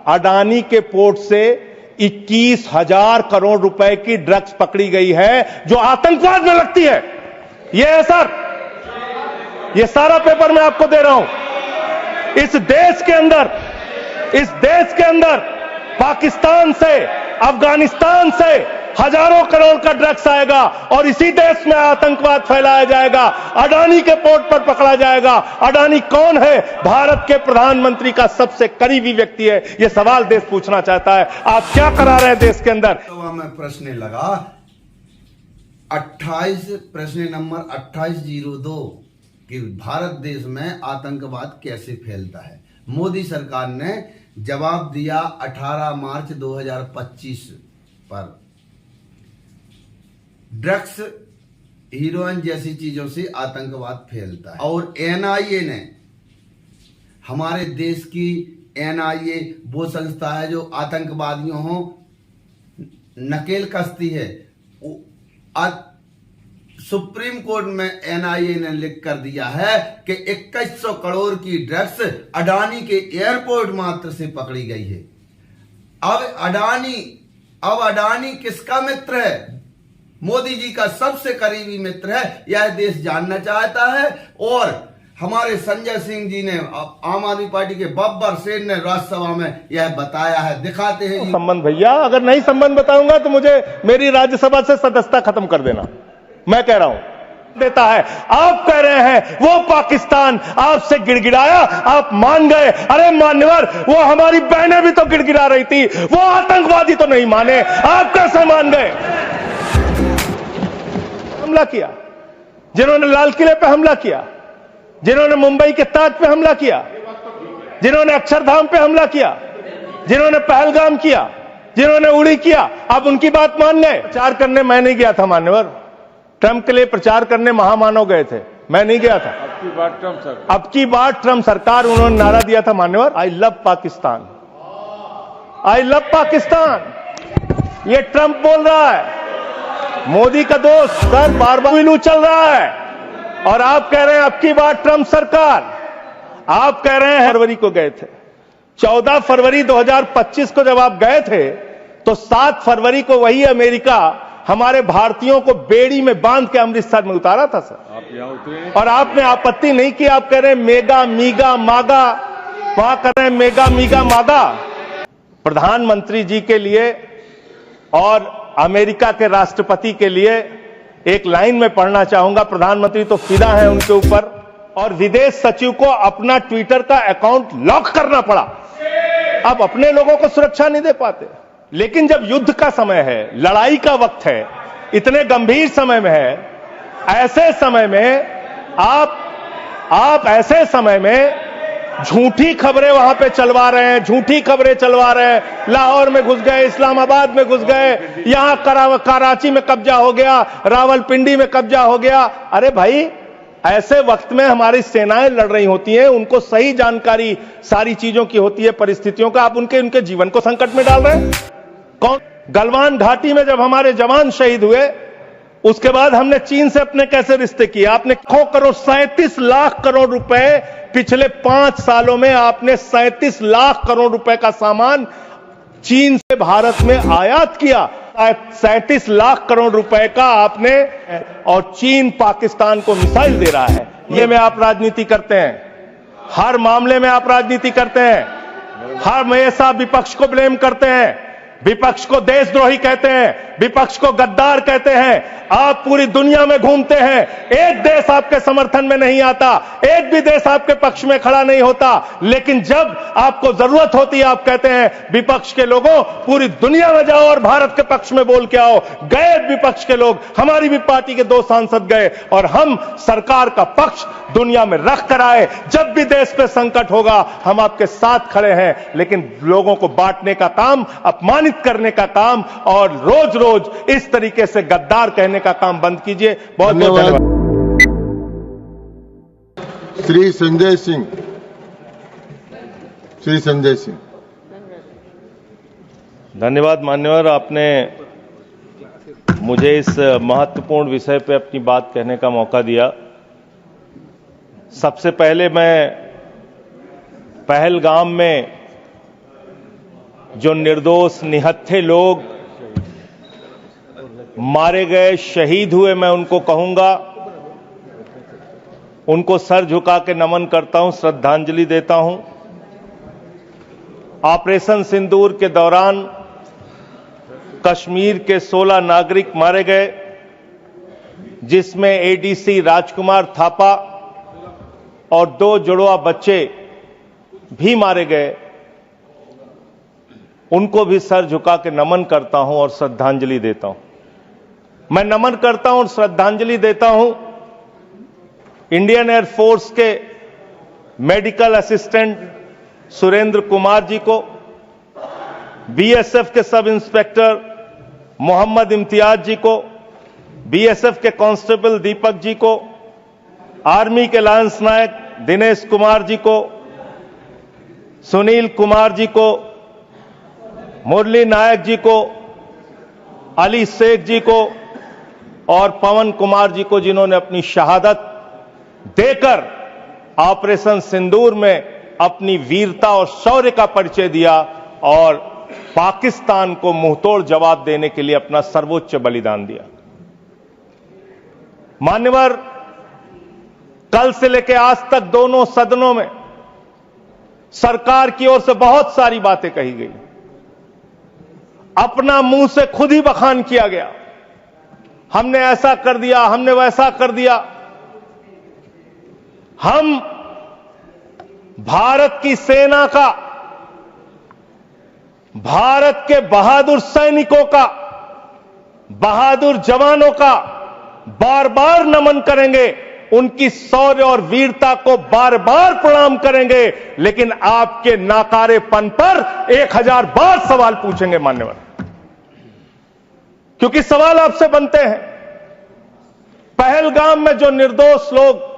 अडानी के पोर्ट से 21,000 करोड़ रुपए की ड्रग्स पकड़ी गई है जो आतंकवाद में लगती है। यह है सर, यह सारा पेपर मैं आपको दे रहा हूं। इस देश के अंदर पाकिस्तान से, अफगानिस्तान से हजारों करोड़ का ड्रग्स आएगा और इसी देश में आतंकवाद फैलाया जाएगा, अडानी के पोर्ट पर पकड़ा जाएगा। अडानी कौन है? भारत के प्रधानमंत्री का सबसे करीबी व्यक्ति है। यह सवाल देश पूछना चाहता है, आप क्या करा रहे हैं देश के अंदर? तो मैं प्रश्न लगा 28 प्रश्न नंबर 2802 कि भारत देश में आतंकवाद कैसे फैलता है। मोदी सरकार ने जवाब दिया 18 मार्च 2025 पर, ड्रग्स, हीरोइन जैसी चीजों से आतंकवाद फैलता है। और एनआईए ने, हमारे देश की एनआईए वो संस्था है जो आतंकवादियों हो नकेल कसती है। सुप्रीम कोर्ट में एनआईए ने लिख कर दिया है कि 2100 करोड़ की ड्रग्स अडानी के एयरपोर्ट मात्र से पकड़ी गई है। अब अडानी किसका मित्र है? मोदी जी का सबसे करीबी मित्र है। यह देश जानना चाहता है। और हमारे संजय सिंह जी ने, आम आदमी पार्टी के बब्बर सेन ने राज्यसभा में यह बताया है। दिखाते हैं संबंध। भैया अगर नहीं संबंध बताऊंगा तो मुझे मेरी राज्यसभा से सदस्यता खत्म कर देना। मैं कह रहा हूं देता है। आप कह रहे हैं वो पाकिस्तान आपसे गिड़गिड़ाया, आप मान गए। अरे मान्यवर, वो हमारी बहनें भी तो गिड़गिड़ा रही थी, वो आतंकवादी तो नहीं माने, आप कैसे मान गए? हमला किया जिन्होंने लाल किले पे हमला किया, जिन्होंने मुंबई के ताज पे हमला किया, जिन्होंने अक्षरधाम पे हमला किया, जिन्होंने पहलगाम किया, जिन्होंने उड़ी किया, आप उनकी बात मान गए। प्रचार करने मैं नहीं गया था मान्यवर, ट्रंप के लिए प्रचार करने महामानव गए थे, मैं नहीं गया था। अब की बार ट्रंप सरकार उन्होंने नारा दिया था मान्यवर, आई love Pakistan, I love Pakistan. ये ट्रंप बोल रहा है, मोदी का दोस्त सर बार बार चल रहा है। और आप कह रहे हैं अब की बार ट्रंप सरकार, आप कह रहे हैं फरवरी को गए थे, 14 फरवरी 2025 को जब आप गए थे तो 7 फरवरी को वही अमेरिका हमारे भारतीयों को बेड़ी में बांध के अमृतसर में उतारा था सर। आप यहां उतरे और आपने आपत्ति नहीं की। आप कह रहे हैं मेगा मीगा मागा, वहां कर रहे हैं मेगा मीगा मागा। प्रधानमंत्री जी के लिए और अमेरिका के राष्ट्रपति के लिए एक लाइन में पढ़ना चाहूंगा। प्रधानमंत्री तो फिदा है उनके ऊपर, और विदेश सचिव को अपना ट्विटर का अकाउंट लॉक करना पड़ा। अब अपने लोगों को सुरक्षा नहीं दे पाते, लेकिन जब युद्ध का समय है, लड़ाई का वक्त है, इतने गंभीर समय में है, ऐसे समय में आप ऐसे समय में झूठी खबरें वहां पे चलवा रहे हैं, झूठी खबरें चलवा रहे हैं। लाहौर में घुस गए, इस्लामाबाद में घुस गए, यहां कराची में कब्जा हो गया, रावलपिंडी में कब्जा हो गया। अरे भाई, ऐसे वक्त में हमारी सेनाएं लड़ रही होती हैं, उनको सही जानकारी सारी चीजों की होती है, परिस्थितियों का। आप उनके जीवन को संकट में डाल रहे हैं। कौन? गलवान घाटी में जब हमारे जवान शहीद हुए, उसके बाद हमने चीन से अपने कैसे रिश्ते किए? आपने 37 लाख करोड़ रुपए पिछले 5 सालों में, आपने 37 लाख करोड़ रुपए का सामान चीन से भारत में आयात किया। 37 लाख करोड़ रुपए का आपने, और चीन पाकिस्तान को मिसाइल दे रहा है। ये में आप राजनीति करते हैं, हर मामले में आप राजनीति करते हैं, हर हमेशा विपक्ष को ब्लेम करते हैं, विपक्ष को देशद्रोही कहते हैं, विपक्ष को गद्दार कहते हैं। आप पूरी दुनिया में घूमते हैं, एक देश आपके समर्थन में नहीं आता, एक भी देश आपके पक्ष में खड़ा नहीं होता, लेकिन जब आपको जरूरत होती है आप कहते हैं विपक्ष के लोगों पूरी दुनिया में जाओ और भारत के पक्ष में बोल के आओ। गए विपक्ष के लोग, हमारी भी पार्टी के 2 सांसद गए, और हम सरकार का पक्ष दुनिया में रख कर आए। जब भी देश पे संकट होगा हम आपके साथ खड़े हैं, लेकिन लोगों को बांटने का काम, अपमानित करने का काम और रोज रोज इस तरीके से गद्दार कहने का काम बंद कीजिए। बहुत बहुत धन्यवाद। श्री संजय सिंह, श्री संजय सिंह। धन्यवाद मान्यवर, आपने मुझे इस महत्वपूर्ण विषय पर अपनी बात कहने का मौका दिया। सबसे पहले मैं पहलगाम में जो निर्दोष निहत्थे लोग मारे गए, शहीद हुए, मैं उनको कहूंगा, उनको सर झुका के नमन करता हूं, श्रद्धांजलि देता हूं। ऑपरेशन सिंदूर के दौरान कश्मीर के 16 नागरिक मारे गए, जिसमें एडीसी राजकुमार थापा और 2 जुड़वा बच्चे भी मारे गए। उनको भी सर झुका के नमन करता हूं और श्रद्धांजलि देता हूं। मैं नमन करता हूं और श्रद्धांजलि देता हूं इंडियन एयरफोर्स के मेडिकल असिस्टेंट सुरेंद्र कुमार जी को, बीएसएफ के सब इंस्पेक्टर मोहम्मद इम्तियाज जी को, बीएसएफ के कांस्टेबल दीपक जी को, आर्मी के लांस नायक दिनेश कुमार जी को, सुनील कुमार जी को, मुरली नायक जी को, अली शेख जी को और पवन कुमार जी को, जिन्होंने अपनी शहादत देकर ऑपरेशन सिंदूर में अपनी वीरता और शौर्य का परिचय दिया और पाकिस्तान को मुंहतोड़ जवाब देने के लिए अपना सर्वोच्च बलिदान दिया। मान्यवर, कल से लेकर आज तक दोनों सदनों में सरकार की ओर से बहुत सारी बातें कही गई, अपना मुंह से खुद ही बखान किया गया, हमने ऐसा कर दिया, हमने वैसा कर दिया। हम भारत की सेना का, भारत के बहादुर सैनिकों का, बहादुर जवानों का बार बार नमन करेंगे, उनकी शौर्य और वीरता को बार बार प्रणाम करेंगे, लेकिन आपके नाकारेपन पर 1000 बार सवाल पूछेंगे मान्यवर, क्योंकि सवाल आपसे बनते हैं। पहलगाम में जो निर्दोष लोग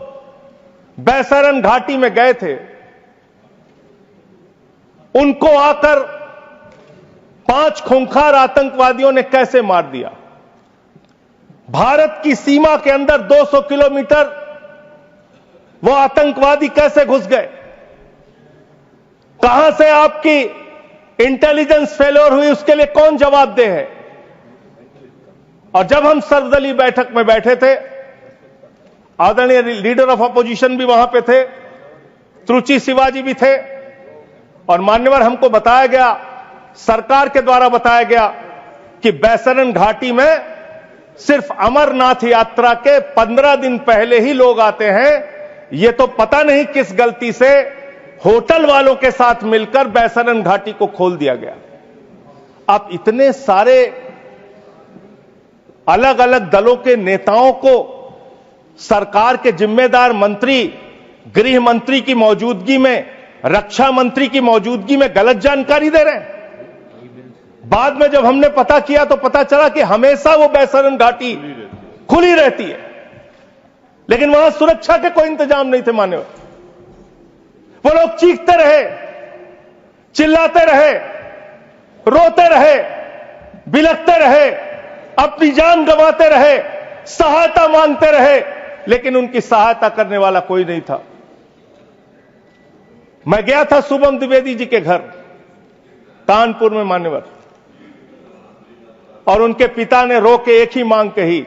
बैसरन घाटी में गए थे, उनको आकर 5 खूंखार आतंकवादियों ने कैसे मार दिया? भारत की सीमा के अंदर 200 किलोमीटर वो आतंकवादी कैसे घुस गए? कहां से आपकी इंटेलिजेंस फेलियर हुई, उसके लिए कौन जवाबदेह है? और जब हम सर्वदलीय बैठक में बैठे थे, आदरणीय लीडर ऑफ अपोजिशन भी वहां पे थे, त्रुचि शिवाजी भी थे, और मान्यवर हमको बताया गया, सरकार के द्वारा बताया गया कि बैसरन घाटी में सिर्फ अमरनाथ यात्रा के 15 दिन पहले ही लोग आते हैं। ये तो पता नहीं किस गलती से होटल वालों के साथ मिलकर बैसरन घाटी को खोल दिया गया। अब इतने सारे अलग अलग दलों के नेताओं को सरकार के जिम्मेदार मंत्री, गृह मंत्री की मौजूदगी में, रक्षा मंत्री की मौजूदगी में गलत जानकारी दे रहे हैं। बाद में जब हमने पता किया तो पता चला कि हमेशा वो बैसरन घाटी खुली रहती है, लेकिन वहां सुरक्षा के कोई इंतजाम नहीं थे मान्यवर। वो लोग चीखते रहे, चिल्लाते रहे, रोते रहे, बिलखते रहे, अपनी जान गंवाते रहे, सहायता मांगते रहे, लेकिन उनकी सहायता करने वाला कोई नहीं था। मैं गया था शुभम द्विवेदी जी के घर कानपुर में मान्यवर, और उनके पिता ने रो के एक ही मांग कही।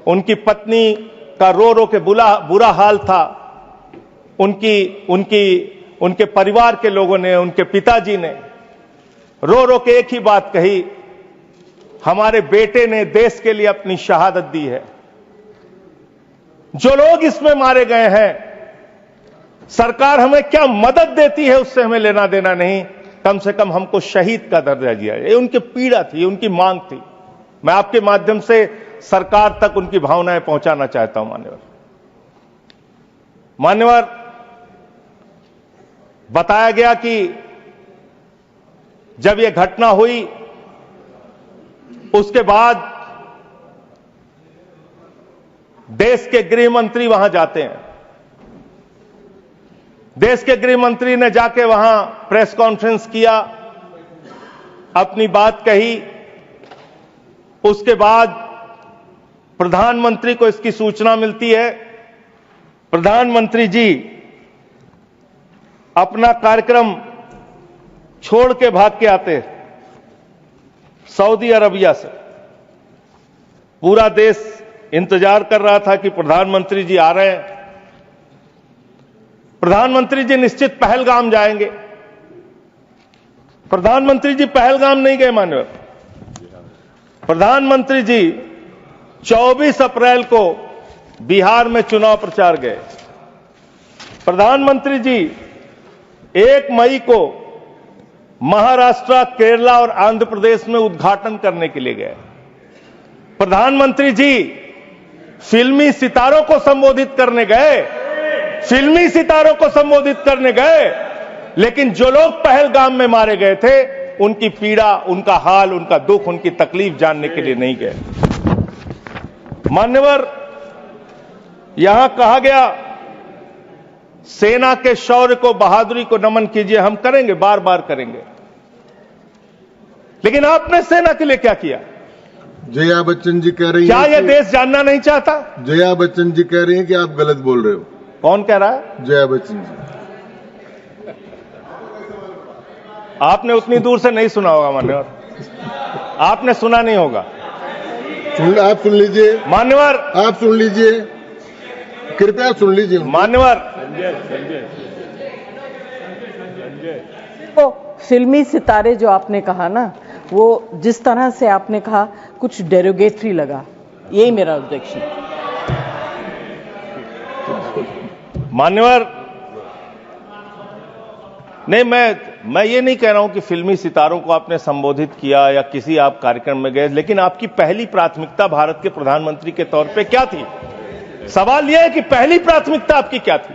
उनकी पत्नी का रो रो के बुरा हाल था। उनके परिवार के लोगों ने, उनके पिताजी ने रो रो के एक ही बात कही, हमारे बेटे ने देश के लिए अपनी शहादत दी है। जो लोग इसमें मारे गए हैं, सरकार हमें क्या मदद देती है उससे हमें लेना देना नहीं, कम से कम हमको शहीद का दर्जा दिया। ये उनकी पीड़ा थी, उनकी मांग थी। मैं आपके माध्यम से सरकार तक उनकी भावनाएं पहुंचाना चाहता हूं मान्यवर, बताया गया कि जब यह घटना हुई उसके बाद देश के गृह मंत्री वहां जाते हैं। देश के गृह मंत्री ने जाके वहां प्रेस कॉन्फ्रेंस किया, अपनी बात कही। उसके बाद प्रधानमंत्री को इसकी सूचना मिलती है। प्रधानमंत्री जी अपना कार्यक्रम छोड़ के भाग के आते सऊदी अरबिया से। पूरा देश इंतजार कर रहा था कि प्रधानमंत्री जी आ रहे हैं, प्रधानमंत्री जी निश्चित पहलगाम जाएंगे। प्रधानमंत्री जी पहलगाम नहीं गए मान्यवर। प्रधानमंत्री जी 24 अप्रैल को बिहार में चुनाव प्रचार गए। प्रधानमंत्री जी 1 मई को महाराष्ट्र, केरला और आंध्र प्रदेश में उद्घाटन करने के लिए गए। प्रधानमंत्री जी फिल्मी सितारों को संबोधित करने गए, फिल्मी सितारों को संबोधित करने गए, लेकिन जो लोग पहलगाम में मारे गए थे उनकी पीड़ा, उनका हाल, उनका दुख, उनकी तकलीफ जानने के लिए नहीं गए। मान्यवर, यहां कहा गया सेना के शौर्य को, बहादुरी को नमन कीजिए। हम करेंगे, बार बार करेंगे, लेकिन आपने सेना के लिए क्या किया? जया बच्चन जी कह रही क्या हैं यह कि- देश जानना नहीं चाहता? जया बच्चन जी कह रही हैं कि आप गलत बोल रहे हो। कौन कह रहा है? जया बच्चन जी। आपने उतनी दूर से नहीं सुना होगा मान्यवर, आपने सुना नहीं होगा आप सुन लीजिए, मान्यवर। आप सुन लीजिए, कृपया सुन लीजिए। मान्यवर, तो फिल्मी सितारे जो आपने कहा ना, वो जिस तरह से आपने कहा कुछ डेरोगेटरी लगा, यही मेरा ऑब्जेक्शन। मान्यवर, नहीं, मैं ये नहीं कह रहा हूं कि फिल्मी सितारों को आपने संबोधित किया या किसी आप कार्यक्रम में गए, लेकिन आपकी पहली प्राथमिकता भारत के प्रधानमंत्री के तौर पे क्या थी? सवाल यह है कि पहली प्राथमिकता आपकी क्या थी?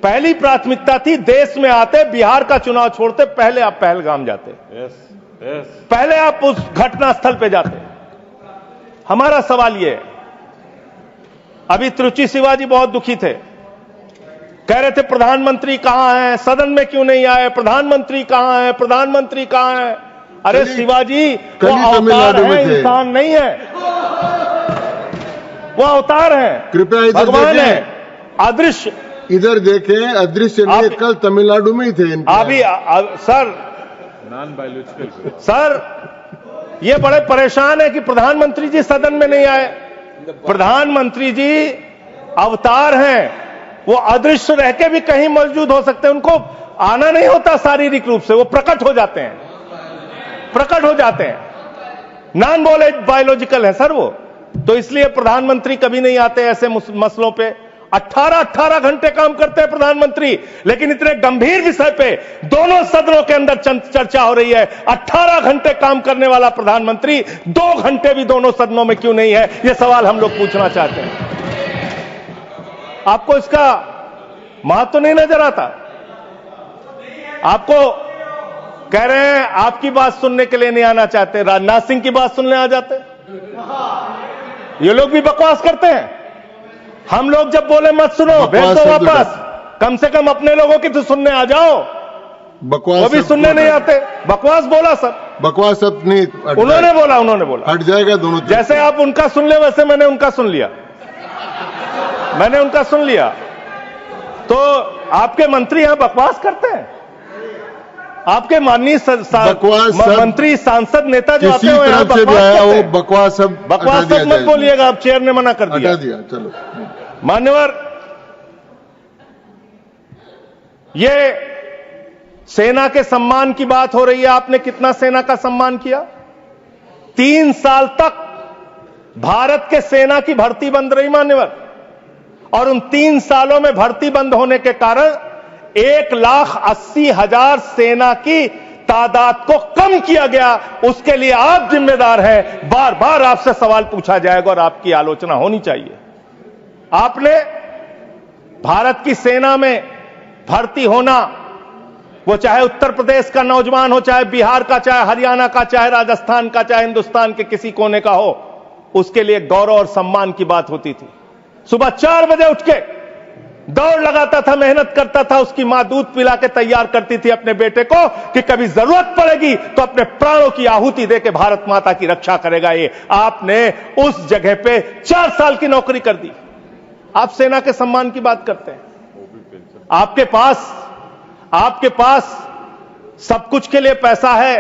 पहली प्राथमिकता थी देश में आते, बिहार का चुनाव छोड़ते, पहले आप पहलगाम जाते। पहले आप उस घटनास्थल पे जाते। हमारा सवाल यह है, अभी त्रुचि शिवाजी बहुत दुखी थे, कह रहे थे प्रधानमंत्री कहां हैं, सदन में क्यों नहीं आए, प्रधानमंत्री कहां हैं, प्रधानमंत्री कहां हैं? अरे शिवाजी, वो अवतार है, इंसान नहीं है, वो अवतार है, कृपया इधर भगवान है, देखें। अदृश्य। इधर देखें, अदृश्य नहीं, कल तमिलनाडु में ही थे इनके। अभी सर, सर ये बड़े परेशान है कि प्रधानमंत्री जी सदन में नहीं आए। प्रधानमंत्री जी अवतार हैं, वो अदृश्य रह के भी कहीं मौजूद हो सकते हैं, उनको आना नहीं होता शारीरिक रूप से, वो प्रकट हो जाते हैं, प्रकट हो जाते हैं। नॉन बायोलॉजिकल है सर वो, तो इसलिए प्रधानमंत्री कभी नहीं आते ऐसे मसलों पे। 18 घंटे काम करते हैं प्रधानमंत्री, लेकिन इतने गंभीर विषय पे दोनों सदनों के अंदर चर्चा हो रही है। 18 घंटे काम करने वाला प्रधानमंत्री 2 घंटे भी दोनों सदनों में क्यों नहीं है, यह सवाल हम लोग पूछना चाहते हैं। आपको इसका महत्व नहीं नजर आता? आपको कह रहे हैं आपकी बात सुनने के लिए नहीं आना चाहते, राजनाथ सिंह की बात सुनने आ जाते। ये लोग भी बकवास करते हैं। हम लोग जब बोले मत सुनो, भेज दो वापस, कम से कम अपने लोगों की तो सुनने आ जाओ। बकवास वो भी सुनने नहीं आते, बकवास बोला सब, बकवास सब नहीं, उन्होंने बोला हट जाएगा दोनों। जैसे आप उनका सुन ले वैसे मैंने उनका सुन लिया, मैंने उनका सुन लिया। तो आपके मंत्री यहां बकवास करते हैं? आपके माननीय मंत्री, सांसद, नेता जो आते हैं यहां बकवास सब मत बोलिएगा, आप चेयर ने मना कर दिया। चलो मान्यवर, ये सेना के सम्मान की बात हो रही है। आपने कितना सेना का सम्मान किया? 3 साल तक भारत के सेना की भर्ती बंद रही मान्यवर, और उन 3 सालों में भर्ती बंद होने के कारण 1,80,000 सेना की तादाद को कम किया गया। उसके लिए आप जिम्मेदार हैं। बार बार आपसे सवाल पूछा जाएगा और आपकी आलोचना होनी चाहिए। आपने भारत की सेना में भर्ती होना, वो चाहे उत्तर प्रदेश का नौजवान हो, चाहे बिहार का, चाहे हरियाणा का, चाहे राजस्थान का, चाहे हिंदुस्तान के किसी कोने का हो, उसके लिए गौरव और सम्मान की बात होती थी। सुबह 4 बजे उठ के दौड़ लगाता था, मेहनत करता था, उसकी मां दूध पिला के तैयार करती थी अपने बेटे को कि कभी जरूरत पड़ेगी तो अपने प्राणों की आहुति देके भारत माता की रक्षा करेगा। ये आपने उस जगह पे 4 साल की नौकरी कर दी। आप सेना के सम्मान की बात करते हैं। आपके पास सब कुछ के लिए पैसा है,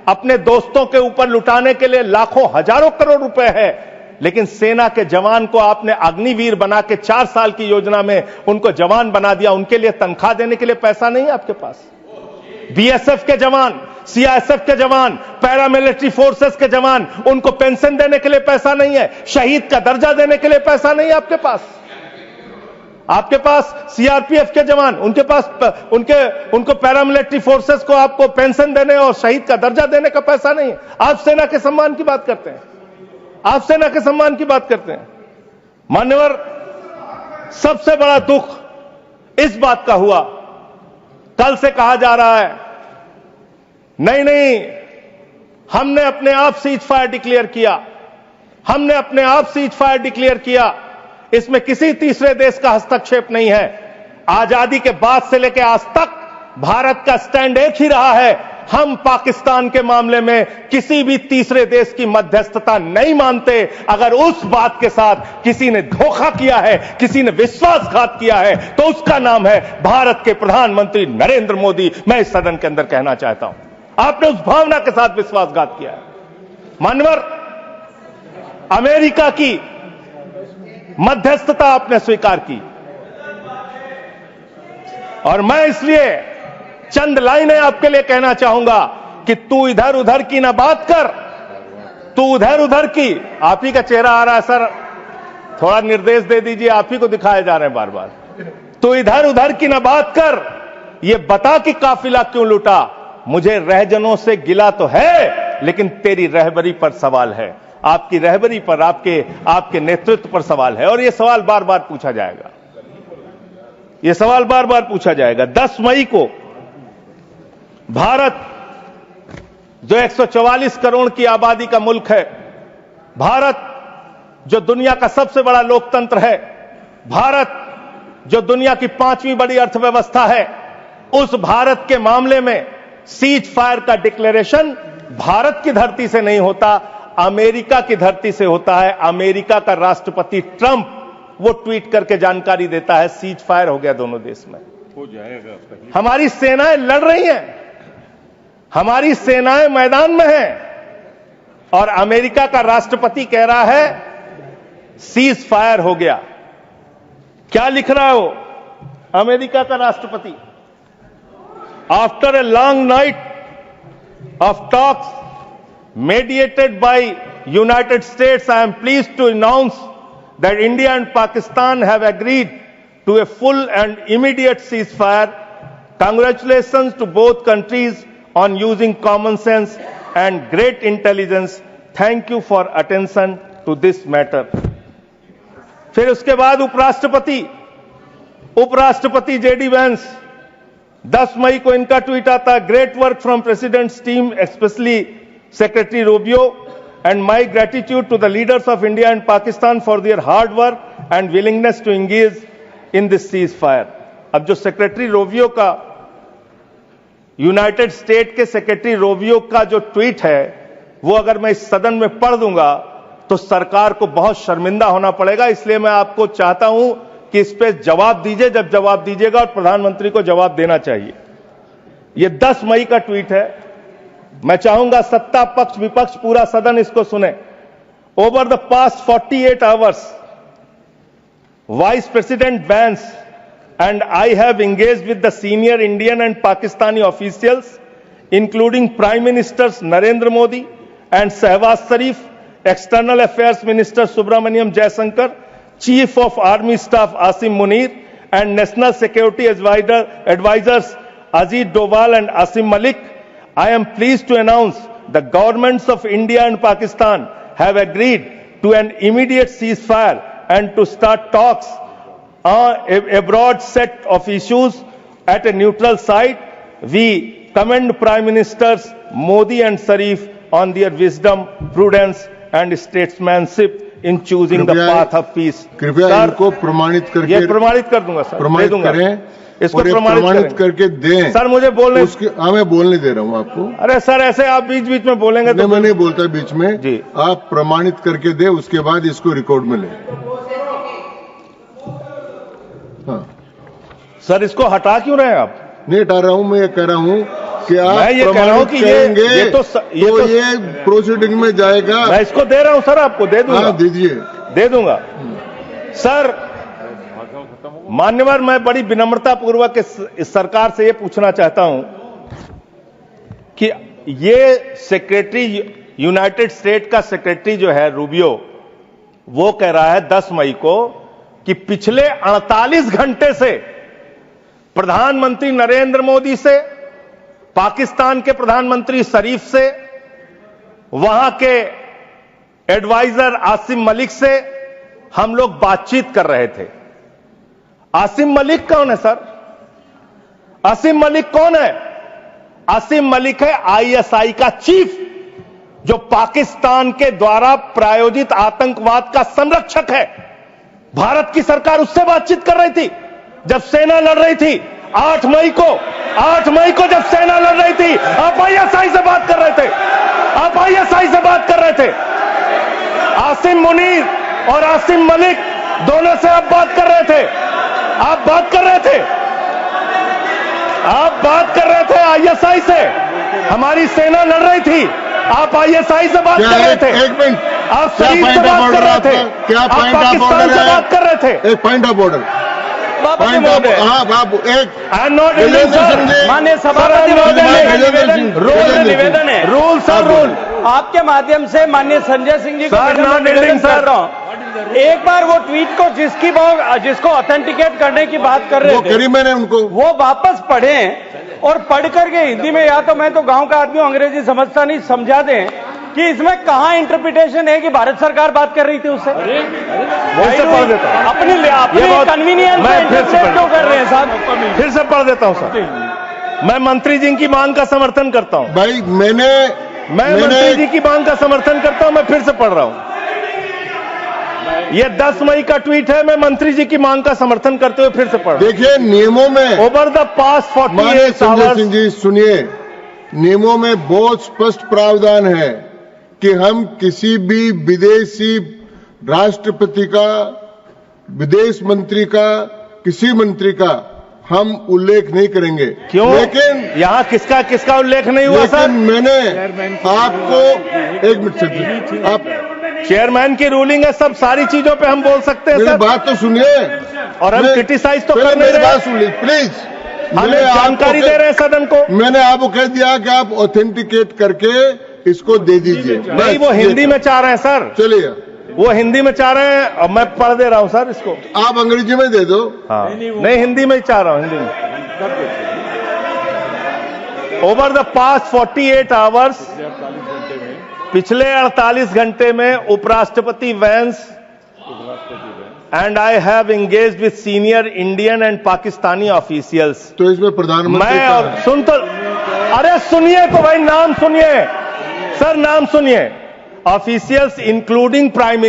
अपने दोस्तों के ऊपर लुटाने के लिए लाखों हजारों करोड़ रुपए है, लेकिन सेना के जवान को आपने अग्निवीर बना के 4 साल की योजना में उनको जवान बना दिया। उनके लिए तनख्वाह देने के लिए पैसा नहीं है आपके पास। बीएसएफ के जवान, सीआईएसएफ के जवान, पैरामिलिट्री फोर्सेस के जवान, उनको पेंशन देने के लिए पैसा नहीं है, शहीद का दर्जा देने के लिए पैसा नहीं है आपके पास। आपके पास सीआरपीएफ के जवान, उनके पास उनको पैरामिलिट्री फोर्सेस को आपको पेंशन देने और शहीद का दर्जा देने का पैसा नहीं है। आप सेना के सम्मान की बात करते हैं, आप सेना के सम्मान की बात करते हैं। मान्यवर, सबसे बड़ा दुख इस बात का हुआ, कल से कहा जा रहा है नहीं, हमने अपने आप सीज फायर डिक्लेयर किया, हमने अपने आप सीज फायर डिक्लेयर किया, इसमें किसी तीसरे देश का हस्तक्षेप नहीं है। आजादी के बाद से लेकर आज तक भारत का स्टैंड एक ही रहा है, हम पाकिस्तान के मामले में किसी भी तीसरे देश की मध्यस्थता नहीं मानते। अगर उस बात के साथ किसी ने धोखा किया है, किसी ने विश्वासघात किया है, तो उसका नाम है भारत के प्रधानमंत्री नरेंद्र मोदी। मैं इस सदन के अंदर कहना चाहता हूं, आपने उस भावना के साथ विश्वासघात किया है। मानवर, अमेरिका की मध्यस्थता आपने स्वीकार की, और मैं इसलिए चंद लाइनें आपके लिए कहना चाहूंगा कि तू इधर उधर की ना बात कर, तू उधर उधर की। आप ही का चेहरा आ रहा है सर, थोड़ा निर्देश दे दीजिए, आप ही को दिखाए जा रहे हैं बार बार। तू इधर उधर की ना बात कर, ये बता कि काफिला क्यों लूटा। मुझे रहजनों से गिला तो है, लेकिन तेरी रहबरी पर सवाल है, आपकी रहबरी पर, आपके नेतृत्व पर सवाल है, और यह सवाल बार बार पूछा जाएगा, यह सवाल बार बार पूछा जाएगा। 10 मई को भारत, जो 144 करोड़ की आबादी का मुल्क है, भारत जो दुनिया का सबसे बड़ा लोकतंत्र है, भारत जो दुनिया की 5वीं बड़ी अर्थव्यवस्था है, उस भारत के मामले में सीज फायर का डिक्लेरेशन भारत की धरती से नहीं होता, अमेरिका की धरती से होता है। अमेरिका का राष्ट्रपति ट्रंप वो ट्वीट करके जानकारी देता है सीज फायर हो गया दोनों देश में, हो जाएगा। हमारी सेनाएं लड़ रही हैं, हमारी सेनाएं मैदान में हैं, और अमेरिका का राष्ट्रपति कह रहा है सीज फायर हो गया। क्या लिख रहा है वो अमेरिका का राष्ट्रपति? After a long night of talks mediated by United States, I am pleased to announce that India and Pakistan have agreed to a full and immediate ceasefire. Congratulations to both countries on using common sense and great intelligence. Thank you for attention to this matter. फिर उसके बाद उपराष्ट्रपति JD Vance, 10 मई को इनका tweet आता है, great work from president's team, specially Secretary Rubio, and my gratitude to the leaders of India and Pakistan for their hard work and willingness to engage in this ceasefire. अब जो secretary Rovio का, United state के secretary Rovio का जो tweet है, वो अगर मैं इस सदन में पढ़ दूंगा तो सरकार को बहुत शर्मिंदा होना पड़ेगा। इसलिए मैं आपको चाहता हूं कि इस पे जवाब दीजिए, जब जवाब दीजिएगा, और प्रधानमंत्री को जवाब देना चाहिए। ये 10 मई का ट्वीट है। मैं चाहूंगा सत्ता पक्ष विपक्ष पूरा सदन इसको सुने। Over the past 48 hours, vice president Vance and I have engaged with the senior Indian and Pakistani officials, including Prime Ministers Narendra Modi and Shehbaz Sharif, External Affairs Minister Subramaniam Jaishankar, Chief of Army Staff Asim Munir, and National Security Advisors Ajit Doval and Asim Malik. I am pleased to announce the governments of India and Pakistan have agreed to an immediate ceasefire and to start talks on a broad set of issues at a neutral site. We commend Prime Ministers Modi and Sharif on their wisdom, prudence and statesmanship in choosing the path of peace. कृपया इनको प्रमाणित करके, ये प्रमाणित कर दूंगा sir, प्रमाणित करें, इसको और प्रमाणित करके दें। सर मुझे बोलने, हाँ मैं बोलने दे रहा हूँ आपको। अरे सर ऐसे आप बीच बीच में बोलेंगे तो मैं नहीं बोलता बीच में जी। आप प्रमाणित करके दे, उसके बाद इसको रिकॉर्ड में ले। हाँ सर इसको हटा क्यों रहे हैं आप? नहीं हटा रहा हूँ, मैं ये कह रहा हूँ कि आप मैं ये कह रहा हूं कि करेंगे ये प्रोसीडिंग में जाएगा। मैं इसको दे रहा हूं सर, आपको दे दूंगा। हाँ, दीजिए, दे दूंगा सर। मान्यवर, मैं बड़ी विनम्रता पूर्वक इस सरकार से ये पूछना चाहता हूं कि ये सेक्रेटरी, यूनाइटेड स्टेट का सेक्रेटरी जो है रूबियो, वो कह रहा है 10 मई को कि पिछले 48 घंटे से प्रधानमंत्री नरेंद्र मोदी से, पाकिस्तान के प्रधानमंत्री शरीफ से, वहां के एडवाइजर आसिम मलिक से हम लोग बातचीत कर रहे थे। आसिम मलिक कौन है सर? आसिम मलिक कौन है? आसिम मलिक है आईएसआई का चीफ, जो पाकिस्तान के द्वारा प्रायोजित आतंकवाद का संरक्षक है। भारत की सरकार उससे बातचीत कर रही थी जब सेना लड़ रही थी। 8 मई को जब सेना लड़ रही थी, आप आईएसआई से बात कर रहे थे। आप आईएसआई से बात कर रहे थे। आसिम मुनीर और आसिम मलिक दोनों से आप बात कर रहे थे। आप बात कर रहे थे। आप बात कर रहे थे आईएसआई से। हमारी सेना लड़ रही थी, आप आईएसआई से बात कर रहे थे। एक मिनट, आप शरीफ से बात कर रहे थे। क्या आप पॉइंट ऑफ पाकिस्तान ऑर्डर से है? बात कर रहे थे। एक पॉइंट ऑफ ऑर्डर, सभापति महोदय, हाँ बाबू, एक I am not reading sir. माननीय सभापति महोदय, रूल निवेदन है, रूल सर, रूल आपके माध्यम से माननीय संजय सिंह जी को सर, मैं नॉट निवेदन रीडिंग सर। करता हूं। एक बार वो ट्वीट को जिसको ऑथेंटिकेट करने की बात कर वो रहे थे, करी मैंने उनको, वो वापस पढ़ें और पढ़ करके हिंदी में, या तो मैं तो गांव का आदमी हूं, अंग्रेजी समझता नहीं, समझा दें कि इसमें कहां इंटरप्रिटेशन है कि भारत सरकार बात कर रही थी उससे। वही से पढ़ देता हूं। अपनी कन्वीनियंस मैं फिर से इंटरप्रेट क्यों कर रहे हैं साहब? फिर से पढ़ देता हूं सर। मैं मंत्री जी की मांग का समर्थन करता हूं। भाई मैं मंत्री जी की मांग का समर्थन करता हूं। मैं फिर से पढ़ रहा हूं। ये 10 मई का ट्वीट है। मैं मंत्री जी की मांग का समर्थन करते हुए फिर से पढ़ रहा हूं। देखिए, नियमों में ओवर द पास्ट माननीय 48 संजय आवर्स, सिंह जी सुनिए, नियमों में बहुत स्पष्ट प्रावधान है कि हम किसी भी विदेशी राष्ट्रपति का, विदेश मंत्री का, किसी मंत्री का हम उल्लेख नहीं करेंगे। क्यों? लेकिन यहां किसका उल्लेख नहीं हुआ लेकिन सर? मैंने आपको, एक मिनट सर, आप चेयरमैन की रूलिंग है, सब सारी चीजों पे हम बोल सकते हैं मेरी सर। बात तो सुनिए, और हम क्रिटिसाइज तो पहले कर नहीं मेरी बात रहे, सुन लीजिए प्लीज। हमें जानकारी दे रहे हैं सदन को। मैंने आपको कह दिया कि आप ऑथेंटिकेट करके इसको दे दीजिए। नहीं, वो हिंदी में चाह रहे हैं सर। चलिए, वो हिंदी में चाह रहे हैं और मैं पढ़ दे रहा हूं सर इसको। आप अंग्रेजी में दे दो। हाँ, नहीं हिंदी में ही चाह रहा हूं, हिंदी में। ओवर द पास्ट 48 आवर्स, पिछले 48 घंटे में उपराष्ट्रपति Vance and I have engaged with senior Indian and Pakistani officials. तो इसमें प्रधानमंत्री मैं का और है। सुन तो, अरे सुनिए तो भाई, नाम सुनिए सर, नाम सुनिए। Officials including prime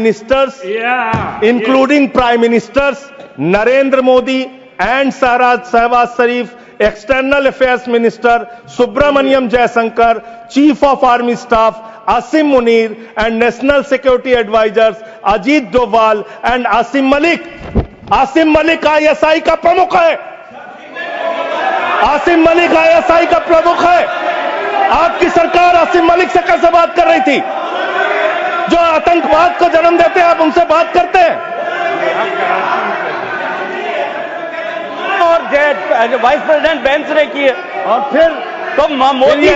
ministers Narendra Modi and Shahbaz Sharif, external affairs minister Subrahmanyam Jaishankar, chief of army staff Asim Munir and national security advisers Ajit Doval and Asim Malik. Asim Malik ISI का प्रमुख है। आसिम मलिक आईएसआई का प्रमुख है। आपकी सरकार आसिम मलिक से कैसे बात कर रही थी? जो आतंकवाद को जन्म देते हैं, आप उनसे बात करते हैं? और वाइस प्रेसिडेंट बेंच ने की है, और फिर तो मोदी जी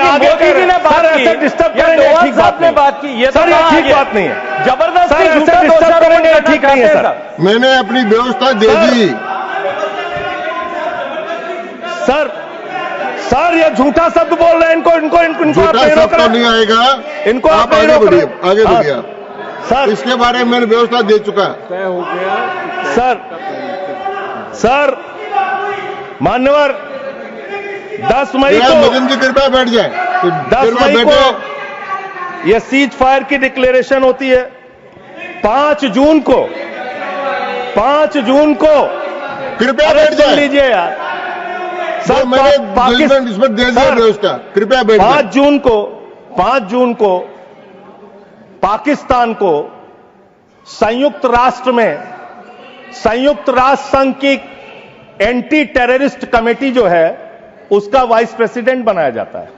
ने बात की, डिस्टर्ब या करेंगे, डोभाल ठीक साहब बात ने नहीं। बात की, ये सर, तो ये कहाँ ठीक आ गया? बात नहीं है। जबरदस्ती सर, ऐसे झूठा डिस्टर्ब दोषारोपण करेंगे, करना ठीक नहीं है चाहते हैं सर। मैंने अपनी व्यवस्था दे सर, दी। सर ये झूठा शब्द बोल रहे हैं। इनको झूठा शब्द तो नहीं आएगा। इनको आप आगे बढ़िए, आगे हाँ। बढ़िए। सर, इसके बारे में मैंने व्यवस्था दे चुका। सर मान्यवर, 10 मई को, मदन जी कृपया बैठ जाए। 10 मई को यह सीज फायर की डिक्लेरेशन होती है। 5 जून को कृपया बैठ जाए। लीजिए यार सर, मैंने जजमेंट इसमें दे दिया व्यवस्था, कृपया बैठ जाए। 5 जून को पाकिस्तान को संयुक्त राष्ट्र संघ की एंटी टेररिस्ट कमेटी जो है, उसका वाइस प्रेसिडेंट बनाया जाता है।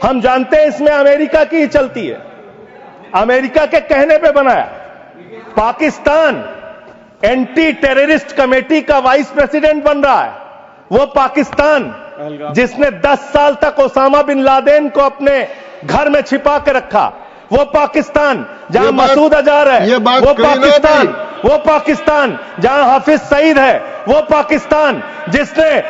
हम जानते हैं इसमें अमेरिका की ही चलती है, अमेरिका के कहने पे बनाया। पाकिस्तान एंटी टेररिस्ट कमेटी का वाइस प्रेसिडेंट बन रहा है, वो पाकिस्तान जिसने 10 साल तक ओसामा बिन लादेन को अपने घर में छिपा के रखा, वो पाकिस्तान जहां मसूद अजहर है, वो पाकिस्तान जहां हाफिज सईद है, वो पाकिस्तान जिसने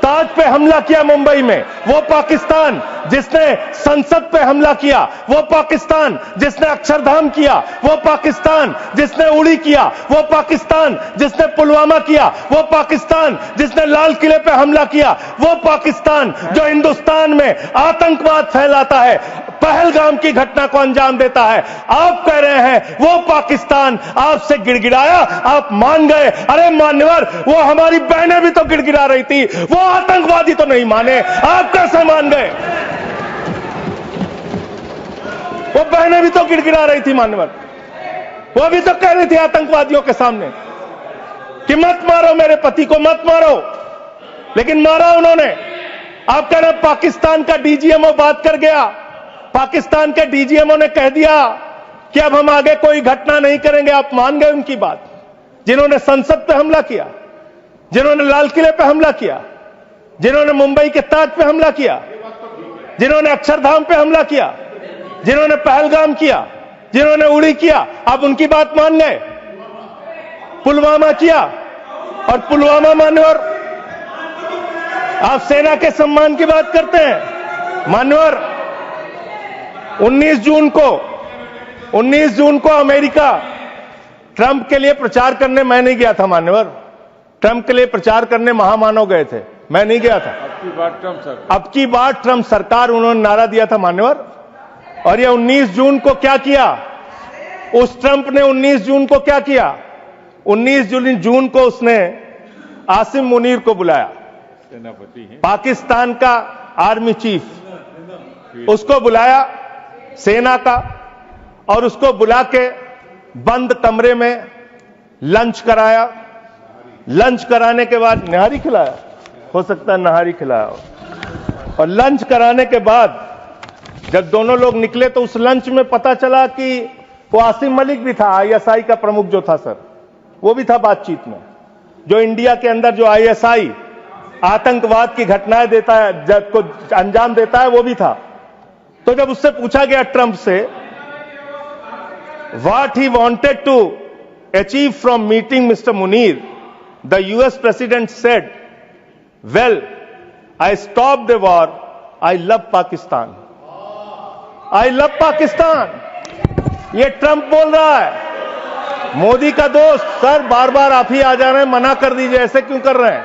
ताज पे हमला किया मुंबई में, वो पाकिस्तान जिसने संसद पे हमला किया, वो पाकिस्तान जिसने अक्षरधाम किया, वो पाकिस्तान जिसने उड़ी किया, वो पाकिस्तान जिसने पुलवामा किया, वो पाकिस्तान जिसने लाल किले पे हमला किया, वो पाकिस्तान जो हिंदुस्तान में आतंकवाद फैलाता है, पहलगाम की घटना को अंजाम देता है। आप कह रहे हैं वो पाकिस्तान आपसे गिड़गिड़ाया, आप मान गए। अरे मान्यवर, वो हमारी बहनें भी तो गिड़गिड़ा रही थी, वो आतंकवादी तो नहीं माने, आप कैसे मान गए? वो बहनें भी तो गिड़गिड़ा रही थी मान्यवर, वो भी तो कह रही थी आतंकवादियों के सामने कि मत मारो मेरे पति को, मत मारो, लेकिन मारा उन्होंने। आप कह रहे पाकिस्तान का डीजीएमओ बात कर गया, पाकिस्तान के डीजीएमओ ने कह दिया कि अब हम आगे कोई घटना नहीं करेंगे। आप मान गए उनकी बात? जिन्होंने संसद पे हमला किया, जिन्होंने लाल किले पे हमला किया, जिन्होंने मुंबई के ताज पे हमला किया, जिन्होंने अक्षरधाम पे हमला किया, जिन्होंने पहलगाम किया, जिन्होंने उड़ी किया, आप उनकी बात मान गए? पुलवामा किया, और पुलवामा मान्यवर, आप सेना के सम्मान की बात करते हैं मान्यवर। 19 जून को अमेरिका ट्रंप के लिए प्रचार करने मैं नहीं गया था मान्यवर, ट्रंप के लिए प्रचार करने महामानव गए थे, मैं नहीं गया था। अब की बार ट्रंप सरकार उन्होंने नारा दिया था मान्यवर। और ये 19 जून को क्या किया? उस ट्रंप ने 19 जून को क्या किया? 19 जून को उसने आसिम मुनीर को बुलाया, पाकिस्तान का आर्मी चीफ, उसको बुलाया सेना का, और उसको बुला के बंद कमरे में लंच कराया। लंच कराने के बाद नहारी खिलाया, हो सकता है नहारी खिलाया हो। और लंच कराने के बाद जब दोनों लोग निकले तो उस लंच में पता चला कि वो आसिम मलिक भी था, आईएसआई का प्रमुख जो था सर, वो भी था बातचीत में। जो इंडिया के अंदर जो आईएसआई आतंकवाद की घटनाएं देता है, जब को अंजाम देता है, वो भी था। तो जब उससे पूछा गया ट्रंप से what he wanted to achieve from meeting mister Munir, the US president said, well I stop the war, I love Pakistan, I love Pakistan. ये ट्रंप बोल रहा है। मोदी का दोस्त, सर बार बार आप ही आ जा रहे हैं, मना कर दीजिए, ऐसे क्यों कर रहे हैं?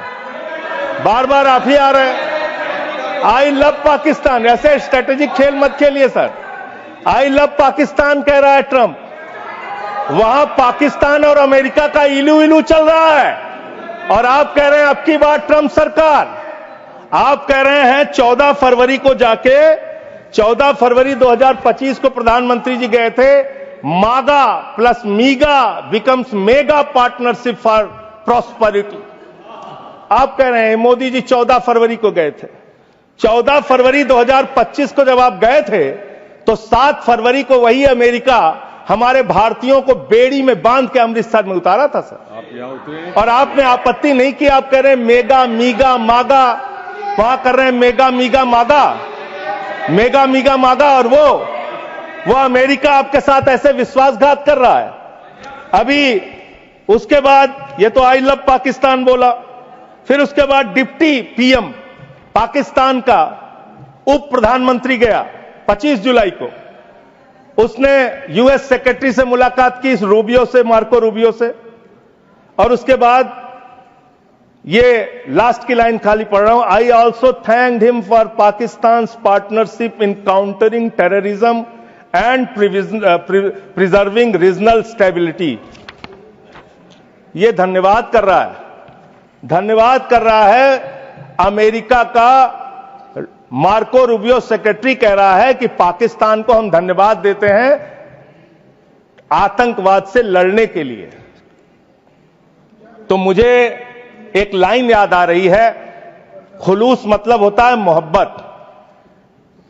बार बार आप ही आ रहे हैं। आई लव पाकिस्तान, ऐसे स्ट्रेटेजिक खेल मत खेलिए सर। आई लव पाकिस्तान कह रहा है ट्रंप। वहां पाकिस्तान और अमेरिका का इलू इलू चल रहा है, और आप कह रहे हैं अब की बार ट्रंप सरकार। आप कह रहे हैं 14 फरवरी को जाके, 14 फरवरी 2025 को प्रधानमंत्री जी गए थे, मागा plus मीगा becomes mega partnership for prosperity. आप कह रहे हैं मोदी जी 14 फरवरी को गए थे। 14 फरवरी 2025 को जब आप गए थे तो 7 फरवरी को वही अमेरिका हमारे भारतीयों को बेड़ी में बांध के अमृतसर में उतारा था सर। आप यहां उतरे और आपने आपत्ति नहीं की। आप कह रहे हैं मेगा मीगा मागा, वहां कर रहे हैं मेगा मीगा मागा, मेगा मीगा मागा, और वो अमेरिका आपके साथ ऐसे विश्वासघात कर रहा है। अभी उसके बाद ये तो आई लव पाकिस्तान बोला, फिर उसके बाद डिप्टी पीएम पाकिस्तान का उप प्रधानमंत्री गया 25 जुलाई को, उसने यूएस सेक्रेटरी से मुलाकात की, रूबियो से, मार्को रूबियो से, और उसके बाद ये लास्ट की लाइन खाली पढ़ रहा हूं, I also thanked him for Pakistan partnership in countering terrorism and preserving regional stability. ये धन्यवाद कर रहा है, धन्यवाद कर रहा है। अमेरिका का मार्को रूबियो सेक्रेटरी कह रहा है कि पाकिस्तान को हम धन्यवाद देते हैं आतंकवाद से लड़ने के लिए। तो मुझे एक लाइन याद आ रही है, खुलूस मतलब होता है मोहब्बत।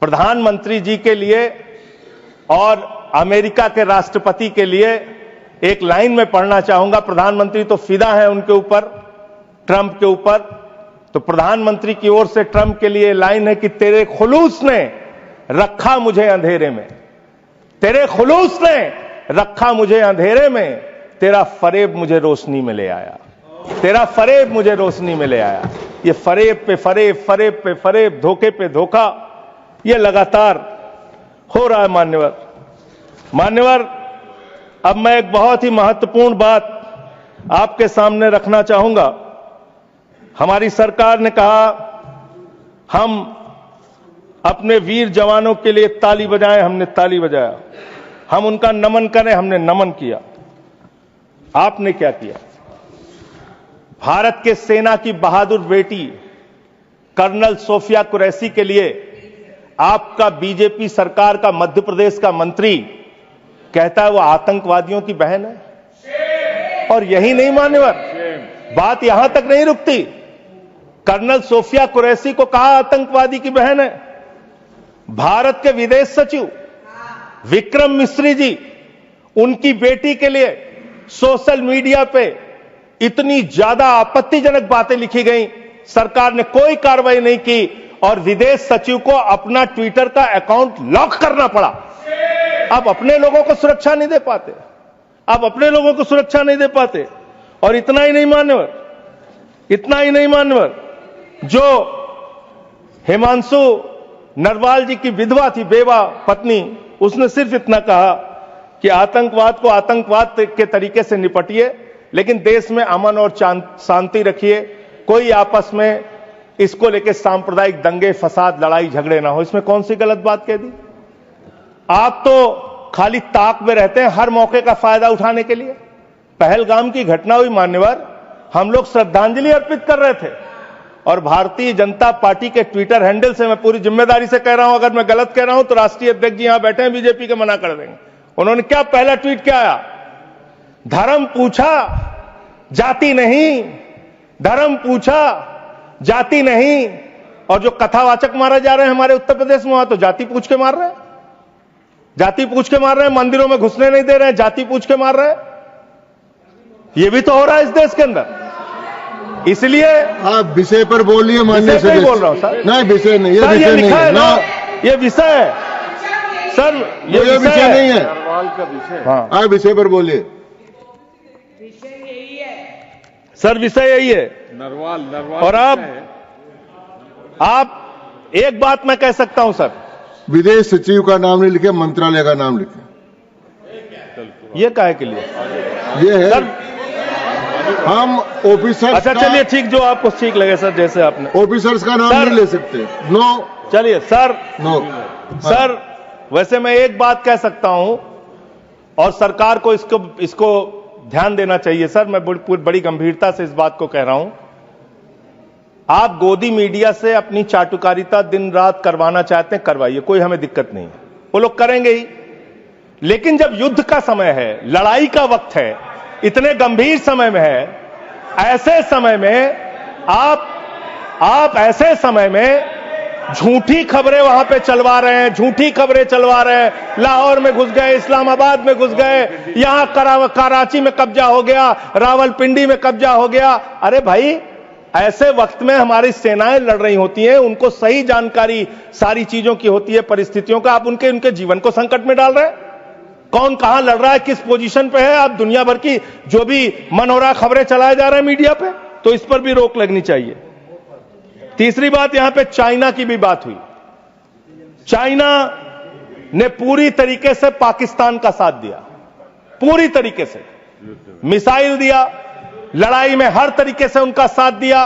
प्रधानमंत्री जी के लिए और अमेरिका के राष्ट्रपति के लिए एक लाइन में पढ़ना चाहूंगा। प्रधानमंत्री तो फिदा है उनके ऊपर, ट्रंप के ऊपर, तो प्रधानमंत्री की ओर से ट्रंप के लिए लाइन है कि तेरे खुलूस ने रखा मुझे अंधेरे में, तेरे खुलूस ने रखा मुझे अंधेरे में, तेरा फरेब मुझे रोशनी में ले आया, तेरा फरेब मुझे रोशनी में ले आया। ये फरेब पे फरेब, फरेब पे फरेब, धोखे पे धोखा, ये लगातार हो रहा है। मान्यवर, अब मैं एक बहुत ही महत्वपूर्ण बात आपके सामने रखना चाहूंगा। हमारी सरकार ने कहा हम अपने वीर जवानों के लिए ताली बजाएं, हमने ताली बजाया। हम उनका नमन करें, हमने नमन किया। आपने क्या किया? भारत के सेना की बहादुर बेटी कर्नल सोफिया कुरैशी के लिए आपका बीजेपी सरकार का मध्य प्रदेश का मंत्री कहता है वो आतंकवादियों की बहन है। और यही नहीं मान्यवर, बात यहां तक नहीं रुकती। कर्नल सोफिया कुरैशी को कहा आतंकवादी की बहन है। भारत के विदेश सचिव विक्रम मिस्री जी, उनकी बेटी के लिए सोशल मीडिया पे इतनी ज्यादा आपत्तिजनक बातें लिखी गई, सरकार ने कोई कार्रवाई नहीं की और विदेश सचिव को अपना ट्विटर का अकाउंट लॉक करना पड़ा। अब अपने लोगों को सुरक्षा नहीं दे पाते, अब अपने लोगों को सुरक्षा नहीं दे पाते। और इतना ही नहीं मान्यवर, जो हिमांशु नरवाल जी की विधवा थी, बेवा पत्नी, उसने सिर्फ इतना कहा कि आतंकवाद को आतंकवाद के तरीके से निपटिए, लेकिन देश में अमन और शांति रखिए, कोई आपस में इसको लेकर सांप्रदायिक दंगे फसाद लड़ाई झगड़े ना हो। इसमें कौन सी गलत बात कह दी? आप तो खाली ताक में रहते हैं हर मौके का फायदा उठाने के लिए। पहलगाम की घटना हुई मान्यवर, हम लोग श्रद्धांजलि अर्पित कर रहे थे और भारतीय जनता पार्टी के ट्विटर हैंडल से, मैं पूरी जिम्मेदारी से कह रहा हूं, अगर मैं गलत कह रहा हूं तो राष्ट्रीय अध्यक्ष जी यहां बैठे हैं बीजेपी के, मना कर देंगे। उन्होंने क्या पहला ट्वीट क्या आया? धर्म पूछा जाति नहीं, धर्म पूछा जाति नहीं। और जो कथावाचक मारे जा रहे हैं हमारे उत्तर प्रदेश में, वहां तो जाति पूछ के मार रहे हैं, जाति पूछ के मार रहे हैं, मंदिरों में घुसने नहीं दे रहे हैं, जाति पूछ के मार रहे हैं। ये भी तो हो रहा है इस देश के अंदर। इसलिए आप विषय पर बोलिए। माननीय सदस्य बोल रहा हूं सर। नहीं, विषय नहीं, ये सर, विषय नहीं है ना, ये विषय है सर, ये विषय नहीं है। हाँ आप विषय पर बोलिए सर, विषय यही है। नरवाल और आप एक बात मैं कह सकता हूं सर, विदेश सचिव का नाम नहीं लिखे, मंत्रालय का नाम लिखे। ये काहे के लिए? ये है सर, हम ऑफिसर्स अच्छा चलिए ठीक, जो आपको ठीक लगे सर, जैसे आपने ऑफिसर्स का नाम सर, नहीं ले सकते। नो, चलिए सर, नो सर वैसे मैं एक बात कह सकता हूं और सरकार को इसको ध्यान देना चाहिए सर। मैं बड़ी गंभीरता से इस बात को कह रहा हूं। आप गोदी मीडिया से अपनी चाटुकारिता दिन रात करवाना चाहते हैं, करवाइए, कोई हमें दिक्कत नहीं है, वो लोग करेंगे ही। लेकिन जब युद्ध का समय है, लड़ाई का वक्त है, इतने गंभीर समय में है, ऐसे समय में आप ऐसे समय में झूठी खबरें वहां पे चलवा रहे हैं, झूठी खबरें चलवा रहे हैं। लाहौर में घुस गए, इस्लामाबाद में घुस गए, यहां कराची में कब्जा हो गया, रावलपिंडी में कब्जा हो गया। अरे भाई, ऐसे वक्त में हमारी सेनाएं लड़ रही होती हैं, उनको सही जानकारी सारी चीजों की होती है, परिस्थितियों का। आप उनके जीवन को संकट में डाल रहे हैं। कौन कहां लड़ रहा है, किस पोजीशन पे है, आप दुनिया भर की जो भी मन हो रहा खबरें चलाए जा रहे हैं मीडिया पे, तो इस पर भी रोक लगनी चाहिए। तीसरी बात, यहां पे चाइना की भी बात हुई। चाइना ने पूरी तरीके से पाकिस्तान का साथ दिया, पूरी तरीके से मिसाइल दिया, लड़ाई में हर तरीके से उनका साथ दिया,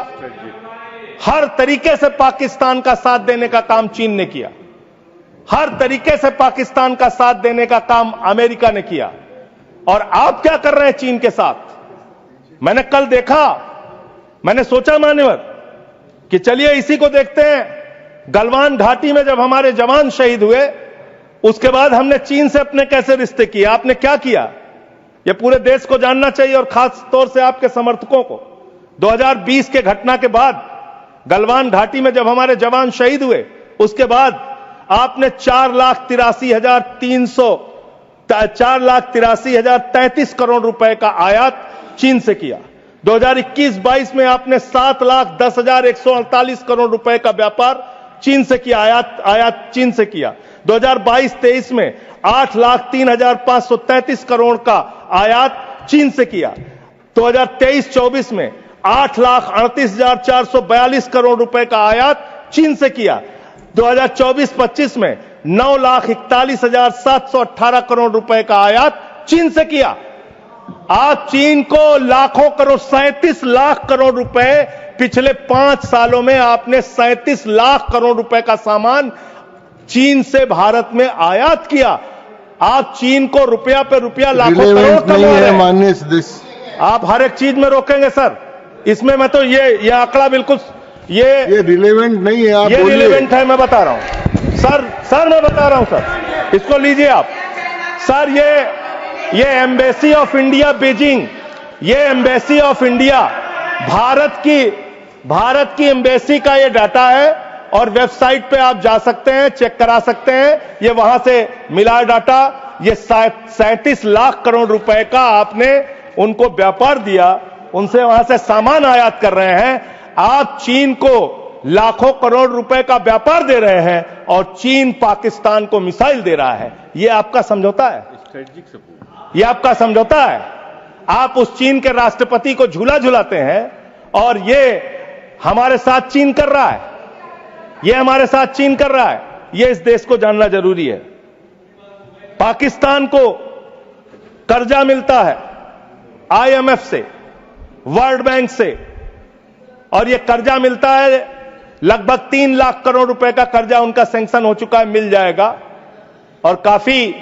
हर तरीके से पाकिस्तान का साथ देने का काम चीन ने किया, हर तरीके से पाकिस्तान का साथ देने का काम अमेरिका ने किया। और आप क्या कर रहे हैं चीन के साथ? मैंने कल देखा, मैंने सोचा मान्यवर कि चलिए इसी को देखते हैं। गलवान घाटी में जब हमारे जवान शहीद हुए, उसके बाद हमने चीन से अपने कैसे रिश्ते किए, आपने क्या किया, यह पूरे देश को जानना चाहिए और खास तौर से आपके समर्थकों को। 2020 के घटना के बाद गलवान घाटी में जब हमारे जवान शहीद हुए, उसके बाद आपने 4,83,033 करोड़ रुपए का आयात चीन से किया। 2021-22 में आपने 7,10,148 करोड़ रुपए का व्यापार चीन से किया, आयात चीन से किया। 2022-23 में 8,03,533 करोड़ का आयात चीन से किया। 2023-24 में 8,38,442 करोड़ रुपए का आयात चीन से किया। 2024-25 में 9,41,718 करोड़ रुपए का आयात चीन से किया। आप चीन को लाखों करोड़, 37 लाख करोड़ रुपए पिछले 5 सालों में आपने 37 लाख करोड़ रुपए का सामान चीन से भारत में आयात किया। आप चीन को रुपया पे रुपया लाखों करोड़ कमा रहे हैं। माननीय सदस्य, आप हर एक चीज में रोकेंगे सर। इसमें मैं तो ये आंकड़ा बिल्कुल ये रिलेवेंट नहीं है। आप ये बोलिए। रिलेवेंट है, मैं बता रहा हूं सर मैं बता रहा हूं सर, इसको लीजिए आप सर। ये एम्बेसी ऑफ इंडिया बीजिंग, ये एम्बेसी ऑफ इंडिया भारत की एम्बेसी का ये डाटा है और वेबसाइट पे आप जा सकते हैं, चेक करा सकते हैं। ये वहां से मिला डाटा। ये 37 लाख करोड़ रुपए का आपने उनको व्यापार दिया, उनसे वहां से सामान आयात कर रहे हैं। आप चीन को लाखों करोड़ रुपए का व्यापार दे रहे हैं और चीन पाकिस्तान को मिसाइल दे रहा है। ये आपका समझौता है, ये आपका समझौता है। आप उस चीन के राष्ट्रपति को झूला झुलाते हैं और ये हमारे साथ चीन कर रहा है, ये हमारे साथ चीन कर रहा है। ये इस देश को जानना जरूरी है। पाकिस्तान को कर्जा मिलता है IMF से, वर्ल्ड बैंक से, और ये कर्जा मिलता है लगभग 3 लाख करोड़ रुपए का कर्जा उनका सैंक्शन हो चुका है, मिल जाएगा। और काफी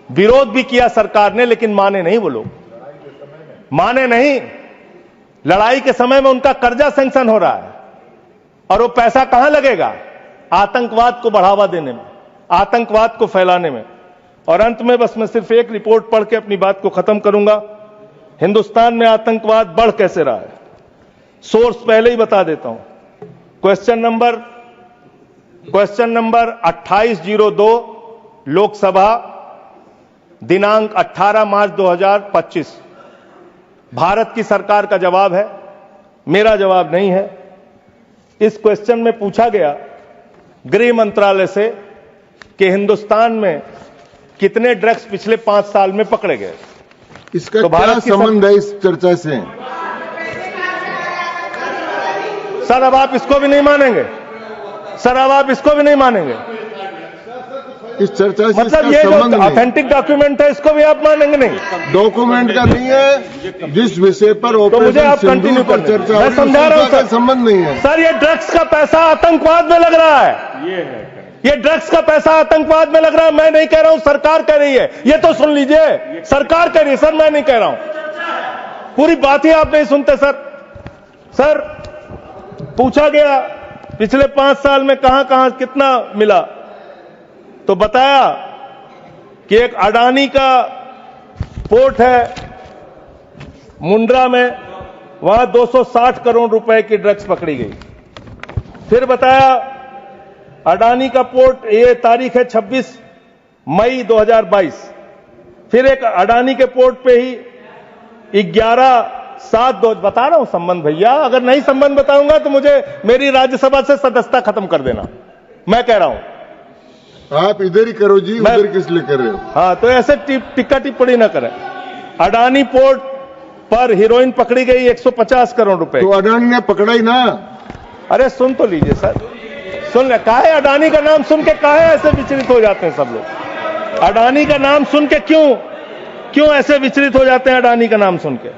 विरोध भी किया सरकार ने, लेकिन माने नहीं वो लोग, माने नहीं। लड़ाई के समय में उनका कर्जा सैंक्शन हो रहा है और वो पैसा कहां लगेगा? आतंकवाद को बढ़ावा देने में, आतंकवाद को फैलाने में। और अंत में बस मैं सिर्फ एक रिपोर्ट पढ़ के अपनी बात को खत्म करूंगा। हिंदुस्तान में आतंकवाद बढ़ कैसे रहा है, सोर्स पहले ही बता देता हूं। क्वेश्चन नंबर 2802 लोकसभा, दिनांक 18 मार्च 2025। भारत की सरकार का जवाब है, मेरा जवाब नहीं है। इस क्वेश्चन में पूछा गया गृह मंत्रालय से कि हिंदुस्तान में कितने ड्रग्स पिछले 5 साल में पकड़े गए। इसका तो क्या भारत की संबंध है इस चर्चा से? सर अब आप इसको भी नहीं मानेंगे, सर अब आप इसको भी नहीं मानेंगे। इस चर्चा से मतलब ये जो ऑथेंटिक डॉक्यूमेंट है इसको भी आप मानेंगे नहीं? डॉक्यूमेंट का नहीं है, जिस विषय पर तो मुझे आप ऑपरेशन कंटिन्यू सिंदूर पर कर चर्चा मैं समझा रहा हूं का सर। संबंध नहीं है। सर ये ड्रग्स का पैसा आतंकवाद में लग रहा है, ये ड्रग्स का पैसा आतंकवाद में लग रहा है। मैं नहीं कह रहा हूं, सरकार कह रही है। ये तो सुन लीजिए, सरकार कह रही है सर, मैं नहीं कह रहा हूं। पूरी बात ही आप नहीं सुनते सर। पूछा गया पिछले 5 साल में कहां कहां कितना मिला, तो बताया कि एक अडानी का पोर्ट है मुंद्रा में, वहां 260 करोड़ रुपए की ड्रग्स पकड़ी गई। फिर बताया अडानी का पोर्ट, ये तारीख है 26 मई 2022। फिर एक अडानी के पोर्ट पे ही 11/7 बता रहा हूं संबंध भैया। अगर नहीं संबंध बताऊंगा तो मुझे मेरी राज्यसभा से सदस्यता खत्म कर देना, मैं कह रहा हूं। आप इधर ही करो जी, उधर किस लिए कर रहे हो? हाँ, तो ऐसे टिक्का टिप्पणी ना करें। अडानी पोर्ट पर हीरोइन पकड़ी गई 150 करोड़ रुपए। तो अडानी ने पकड़ा ही ना। अरे सुन तो लीजिए सर, सुन ले। काहे अडानी का नाम सुन के काहे ऐसे विचलित हो जाते हैं सब लोग? अडानी का नाम सुन के क्यों ऐसे विचलित हो जाते हैं अडानी का नाम सुन के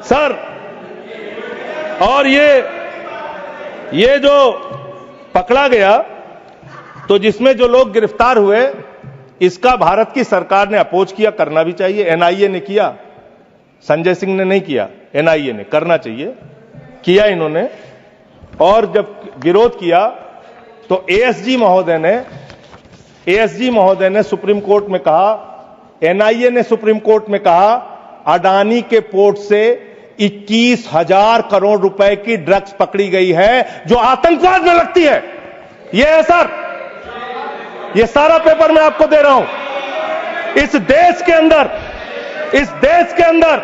सर? और ये जो पकड़ा गया, तो जिसमें जो लोग गिरफ्तार हुए, इसका भारत की सरकार ने अपोज किया, करना भी चाहिए। NIA ने किया, संजय सिंह ने नहीं किया, NIA ने करना चाहिए, किया इन्होंने। और जब विरोध किया तो ASG महोदय ने सुप्रीम कोर्ट में कहा, NIA ने सुप्रीम कोर्ट में कहा, अडानी के पोर्ट से 21,000 करोड़ रुपए की ड्रग्स पकड़ी गई है जो आतंकवाद में लगती है। यह है सर, यह सारा पेपर मैं आपको दे रहा हूं। इस देश के अंदर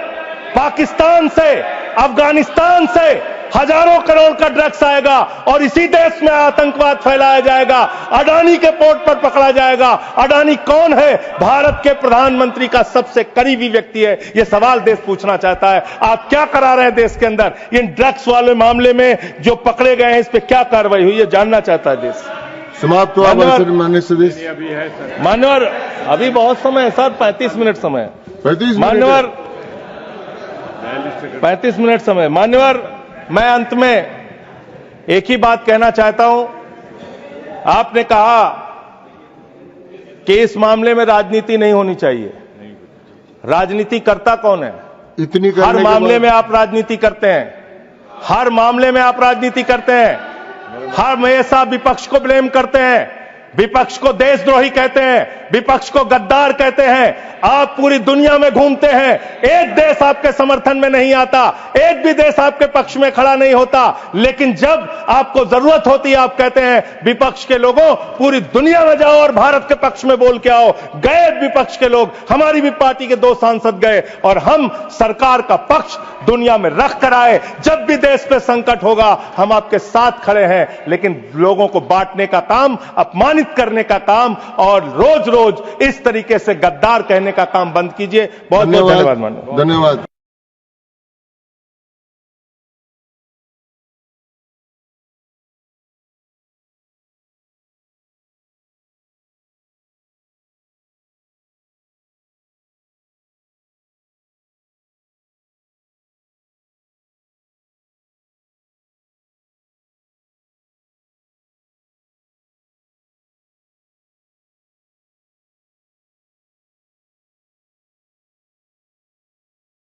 पाकिस्तान से, अफगानिस्तान से हजारों करोड़ का ड्रग्स आएगा और इसी देश में आतंकवाद फैलाया जाएगा। अडानी के पोर्ट पर पकड़ा जाएगा। अडानी कौन है? भारत के प्रधानमंत्री का सबसे करीबी व्यक्ति है। यह सवाल देश पूछना चाहता है, आप क्या करा रहे हैं देश के अंदर? इन ड्रग्स वाले मामले में जो पकड़े गए हैं, इस पर क्या कार्रवाई हुई है, जानना चाहता है देश। समाप्त हुआ माननीय सदस्य। मान्यवर, अभी बहुत समय है सर, 35 मिनट समय है। 35 मान्यवर, 35 मिनट समय। मान्यवर, मैं अंत में एक ही बात कहना चाहता हूं। आपने कहा कि इस मामले में राजनीति नहीं होनी चाहिए। राजनीति करता कौन है? हर मामले में आप राजनीति करते हैं। हर मामले में आप राजनीति करते हैं। हमेशा विपक्ष को ब्लेम करते हैं, विपक्ष को देशद्रोही कहते हैं, विपक्ष को गद्दार कहते हैं। आप पूरी दुनिया में घूमते हैं, एक देश आपके समर्थन में नहीं आता, एक भी देश आपके पक्ष में खड़ा नहीं होता। लेकिन जब आपको जरूरत होती है, आप कहते हैं विपक्ष के लोगों पूरी दुनिया में जाओ और भारत के पक्ष में बोल के आओ। गए विपक्ष के लोग, हमारी भी पार्टी के 2 सांसद गए और हम सरकार का पक्ष दुनिया में रख कर आए। जब भी देश पे संकट होगा, हम आपके साथ खड़े हैं। लेकिन लोगों को बांटने का काम, अपमानित करने का काम और रोज रोज इस तरीके से गद्दार कहने का काम बंद कीजिए। बहुत बहुत धन्यवाद। धन्यवाद।